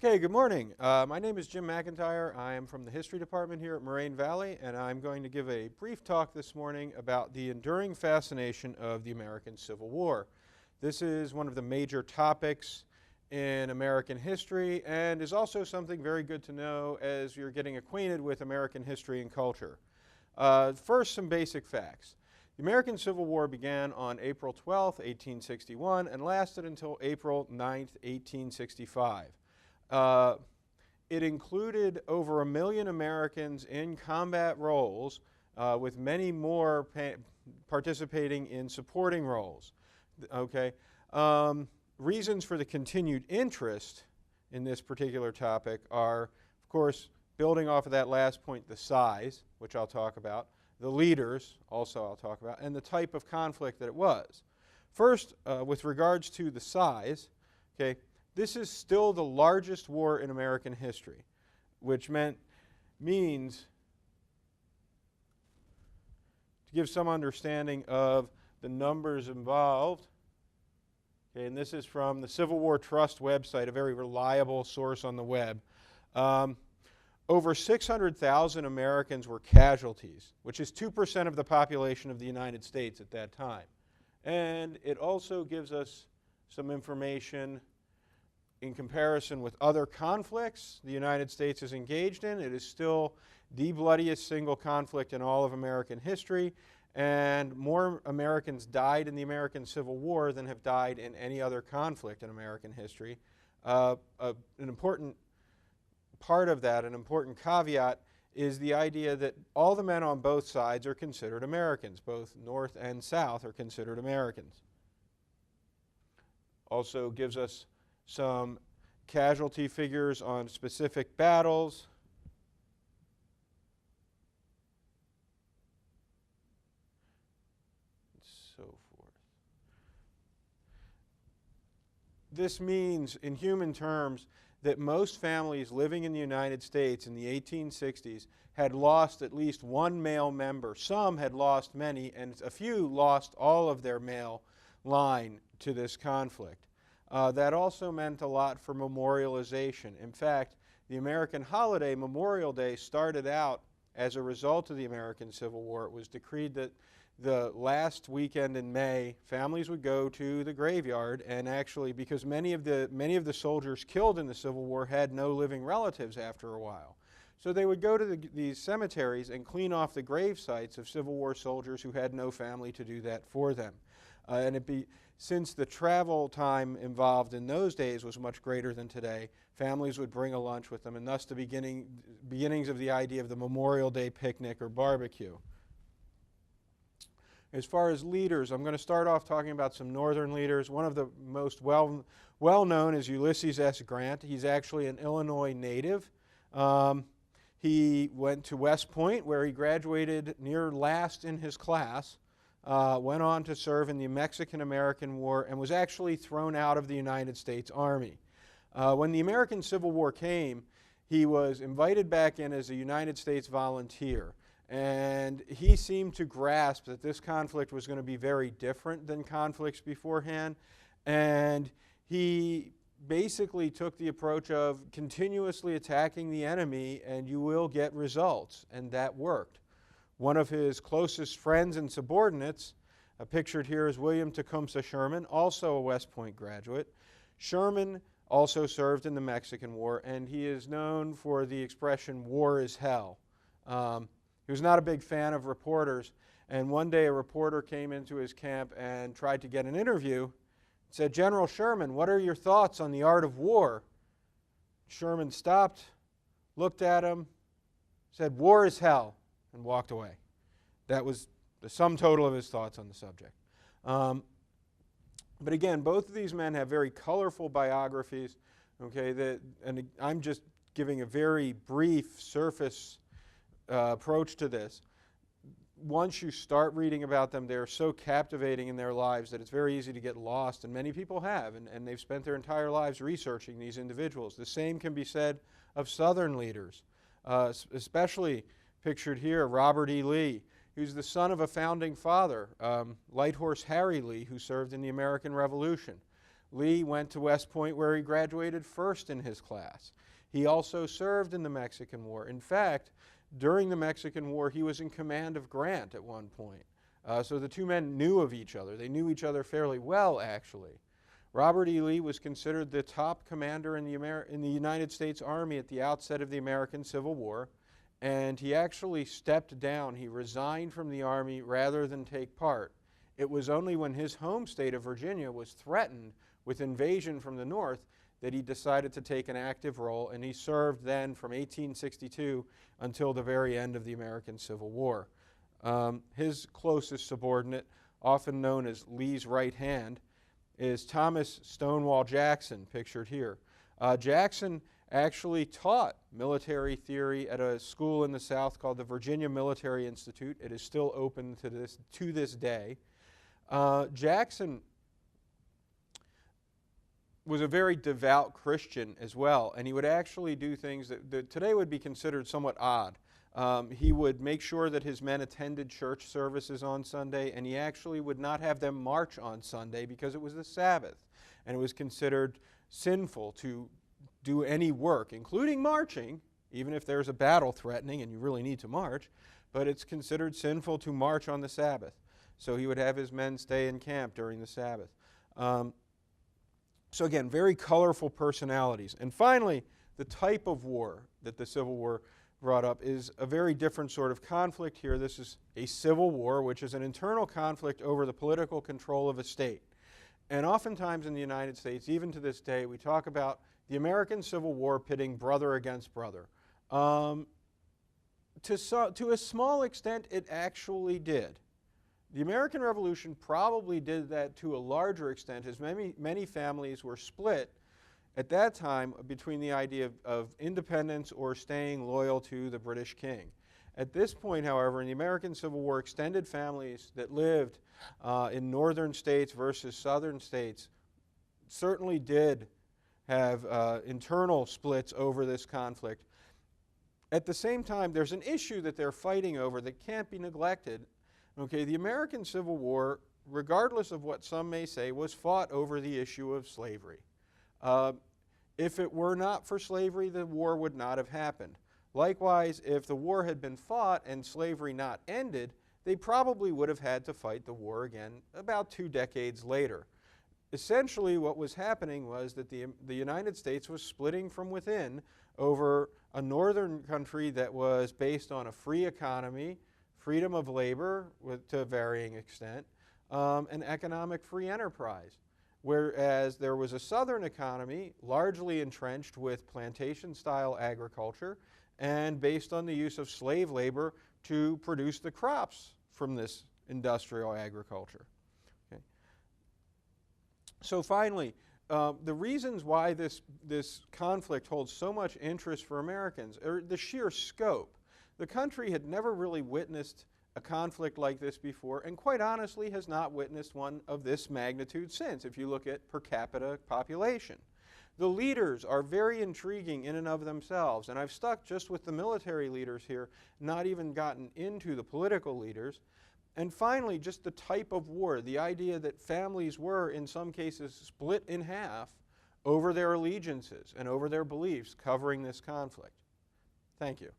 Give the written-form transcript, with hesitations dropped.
Okay, good morning. My name is Jim McIntyre. I am from the History Department here at Moraine Valley, and I'm going to give a brief talk this morning about the enduring fascination of the American Civil War. This is one of the major topics in American history and is also something very good to know as you're getting acquainted with American history and culture. First, some basic facts. The American Civil War began on April 12, 1861 and lasted until April 9, 1865. It included over 1 million Americans in combat roles, with many more participating in supporting roles. Okay. Reasons for the continued interest in this particular topic are, of course, building off of that last point, the size, which I'll talk about, the leaders, also I'll talk about, and the type of conflict that it was. First, with regards to the size, okay, this is still the largest war in American history, which means, to give some understanding of the numbers involved, okay, and this is from the Civil War Trust website, a very reliable source on the web. Over 600,000 Americans were casualties, which is 2% of the population of the United States at that time. And it also gives us some information in comparison with other conflicts the United States is engaged in. It is still the bloodiest single conflict in all of American history, and more Americans died in the American Civil War than have died in any other conflict in American history. An important part of that, an important caveat, is the idea that all the men on both sides are considered Americans. Both North and South are considered Americans. Also gives us some casualty figures on specific battles. And so forth. This means, in human terms, that most families living in the United States in the 1860s had lost at least one male member. Some had lost many, and a few lost all of their male line to this conflict. That also meant a lot for memorialization. In fact, the American holiday, Memorial Day, started out as a result of the American Civil War. It was decreed that the last weekend in May, families would go to the graveyard, and actually, because many of the soldiers killed in the Civil War had no living relatives after a while. So they would go to these cemeteries and clean off the grave sites of Civil War soldiers who had no family to do that for them. Since the travel time involved in those days was much greater than today, families would bring a lunch with them, and thus the beginnings of the idea of the Memorial Day picnic or barbecue. As far as leaders, I'm going to start off talking about some northern leaders. One of the most well-known is Ulysses S. Grant. He's actually an Illinois native. He went to West Point, where he graduated near last in his class. Went on to serve in the Mexican-American War and was actually thrown out of the United States Army. When the American Civil War came, he was invited back in as a United States volunteer. And he seemed to grasp that this conflict was going to be very different than conflicts beforehand. And he basically took the approach of continuously attacking the enemy, and you will get results. And that worked. One of his closest friends and subordinates, pictured here is William Tecumseh Sherman, also a West Point graduate. Sherman also served in the Mexican War, and he is known for the expression, "war is hell." He was not a big fan of reporters, and one day a reporter came into his camp and tried to get an interview. Said, "General Sherman, what are your thoughts on the art of war?" Sherman stopped, looked at him, said, "War is hell," and walked away. That was the sum total of his thoughts on the subject. But again, both of these men have very colorful biographies. Okay, and I'm just giving a very brief surface approach to this. Once you start reading about them, they're so captivating in their lives that it's very easy to get lost, and many people have, and they've spent their entire lives researching these individuals. The same can be said of Southern leaders, especially pictured here, Robert E. Lee, who's the son of a founding father, Light Horse Harry Lee, who served in the American Revolution. Lee went to West Point, where he graduated first in his class. He also served in the Mexican War. In fact, during the Mexican War, he was in command of Grant at one point. So the two men knew of each other. They knew each other fairly well, actually. Robert E. Lee was considered the top commander in the United States Army at the outset of the American Civil War, and he actually stepped down. He resigned from the Army rather than take part. It was only when his home state of Virginia was threatened with invasion from the north that he decided to take an active role, and he served then from 1862 until the very end of the American Civil War. His closest subordinate, often known as Lee's right hand, is Thomas Stonewall Jackson, pictured here. Jackson actually taught military theory at a school in the South called the Virginia Military Institute. It is still open to this day. Jackson was a very devout Christian as well, and he would actually do things that today would be considered somewhat odd. He would make sure that his men attended church services on Sunday, and he actually would not have them march on Sunday because it was the Sabbath, and it was considered sinful to do any work, including marching, even if there's a battle threatening and you really need to march, but it's considered sinful to march on the Sabbath. So he would have his men stay in camp during the Sabbath. So again, very colorful personalities. And finally, the type of war that the Civil War brought up is a very different sort of conflict here. This is a civil war, which is an internal conflict over the political control of a state. And oftentimes in the United States, even to this day, we talk about the American Civil War pitting brother against brother. To a small extent, it actually did. The American Revolution probably did that to a larger extent, as many families were split at that time between the idea of independence or staying loyal to the British king. At this point, however, in the American Civil War, extended families that lived in northern states versus southern states certainly did have internal splits over this conflict. At the same time, there's an issue that they're fighting over that can't be neglected. Okay, the American Civil War, regardless of what some may say, was fought over the issue of slavery. If it were not for slavery, the war would not have happened. Likewise, if the war had been fought and slavery not ended, they probably would have had to fight the war again about 2 decades later. Essentially, what was happening was that the United States was splitting from within over a northern country that was based on a free economy, freedom of labor to a varying extent, and economic free enterprise. Whereas there was a southern economy largely entrenched with plantation-style agriculture and based on the use of slave labor to produce the crops from this industrial agriculture. Okay. So finally, the reasons why this conflict holds so much interest for Americans are the sheer scope. The country had never really witnessed a conflict like this before, and quite honestly has not witnessed one of this magnitude since, if you look at per capita population. The leaders are very intriguing in and of themselves, and I've stuck just with the military leaders here, not even gotten into the political leaders. And finally, just the type of war, the idea that families were, in some cases, split in half over their allegiances and over their beliefs covering this conflict. Thank you.